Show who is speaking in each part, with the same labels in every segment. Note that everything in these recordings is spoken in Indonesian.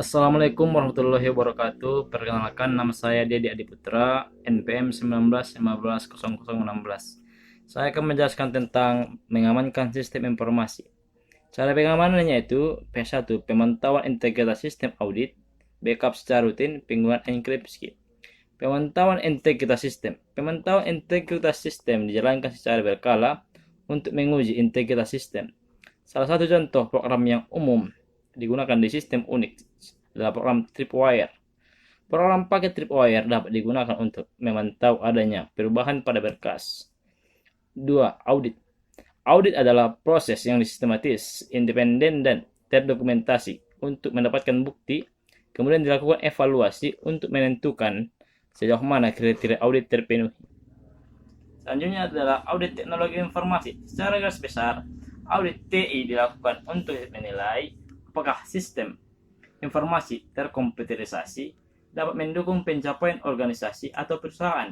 Speaker 1: Assalamualaikum warahmatullahi wabarakatuh. Perkenalkan, nama saya Dedi Adiputra, NPM 19150016. Saya akan menjelaskan tentang mengamankan sistem informasi. Cara pengamanannya itu P1, pemantauan integritas sistem audit, backup secara rutin, penggunaan enkripsi. Pemantauan integritas sistem. Pemantauan integritas sistem dijalankan secara berkala untuk menguji integritas sistem. Salah satu contoh program yang umum digunakan di sistem Unix adalah program Tripwire. Program paket Tripwire dapat digunakan untuk memantau adanya perubahan pada berkas. 2. Audit. Audit adalah proses yang sistematis, independen, dan terdokumentasi untuk mendapatkan bukti, kemudian dilakukan evaluasi untuk menentukan sejauh mana kriteria audit terpenuhi. Selanjutnya adalah audit teknologi informasi. Secara garis besar, audit TI dilakukan untuk menilai apakah sistem informasi terkomputerisasi dapat mendukung pencapaian organisasi atau perusahaan.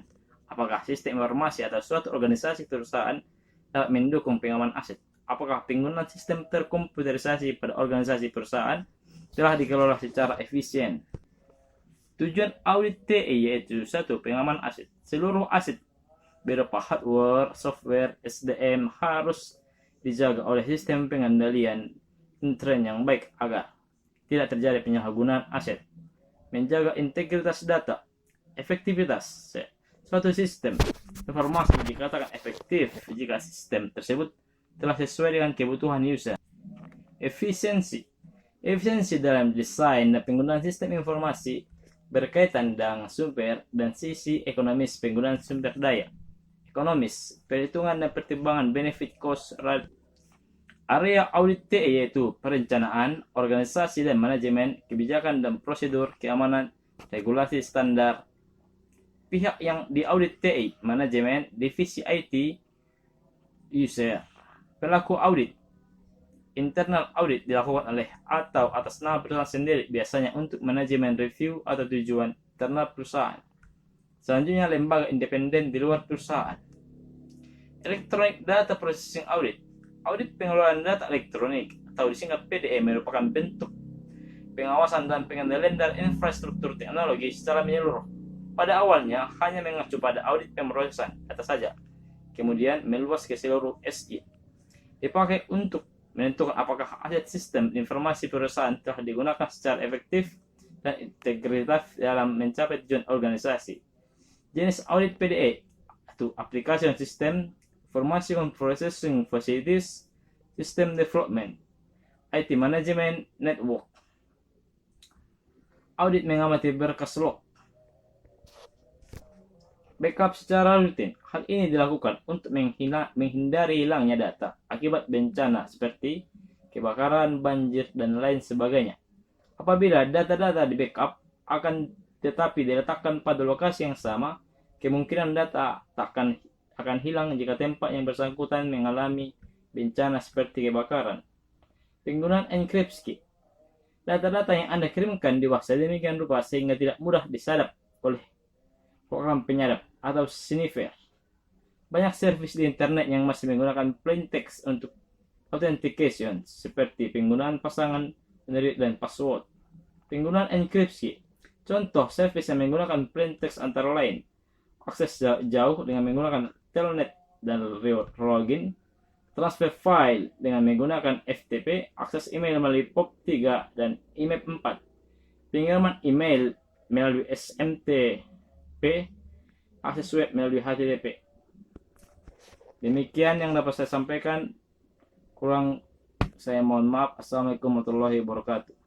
Speaker 1: Apakah sistem informasi atau suatu organisasi perusahaan dapat mendukung pengaman aset. Apakah penggunaan sistem terkomputerisasi pada organisasi perusahaan telah dikelola secara efisien. Tujuan audit TI yaitu 1. Pengaman aset. Seluruh aset berupa hardware, software, SDM harus dijaga oleh sistem pengendalian intern yang baik agar tidak terjadi penyalahgunaan aset. Menjaga integritas data, efektivitas. Suatu sistem informasi dikatakan efektif jika sistem tersebut telah sesuai dengan kebutuhan user. Efisiensi. Efisiensi dalam desain dan penggunaan sistem informasi berkaitan dengan sumber dan sisi ekonomis penggunaan sumber daya. Ekonomis, perhitungan dan pertimbangan benefit cost. Area audit TI yaitu perencanaan, organisasi dan manajemen, kebijakan dan prosedur, keamanan, regulasi standar. Pihak yang diaudit TI, manajemen, divisi IT, user. Pelaku audit. Internal audit dilakukan oleh atau atas nama perusahaan sendiri, biasanya untuk manajemen review atau tujuan internal perusahaan. Selanjutnya, lembaga independen di luar perusahaan. Electronic Data Processing Audit. Audit pengelolaan data elektronik atau disingkat PDE merupakan bentuk pengawasan dan pengendalian dari infrastruktur teknologi secara menyeluruh. Pada awalnya hanya mengacu pada audit pemrosesan data saja, kemudian meluas ke seluruh SI. Dipakai untuk menentukan apakah aset sistem informasi perusahaan telah digunakan secara efektif dan integritas dalam mencapai tujuan organisasi. Jenis audit PDE itu application system, Information Processing Facilities, System Development, IT Management Network. Audit mengamati berkas log. Backup secara rutin. Hal ini dilakukan untuk menghindari hilangnya data akibat bencana seperti kebakaran, banjir, dan lain sebagainya. Apabila data-data di backup akan tetapi diletakkan pada lokasi yang sama, kemungkinan data akan hilang jika tempat yang bersangkutan mengalami bencana seperti kebakaran. Penggunaan enkripsi. Data-data yang Anda kirimkan diwah sedemikian rupa sehingga tidak mudah disadap oleh program penyadap atau sniffer. Banyak servis di internet yang masih menggunakan plain text untuk authentication, seperti penggunaan pasangan penerit dan password. Penggunaan enkripsi. Contoh servis yang menggunakan plain text antara lain akses jauh dengan menggunakan telnet dan login, transfer file dengan menggunakan FTP, akses email melalui POP3 dan IMAP 4, pengiriman email melalui SMTP, akses web melalui HTTP. Demikian yang dapat saya sampaikan. Kurang saya mohon maaf. Assalamualaikum warahmatullahi wabarakatuh.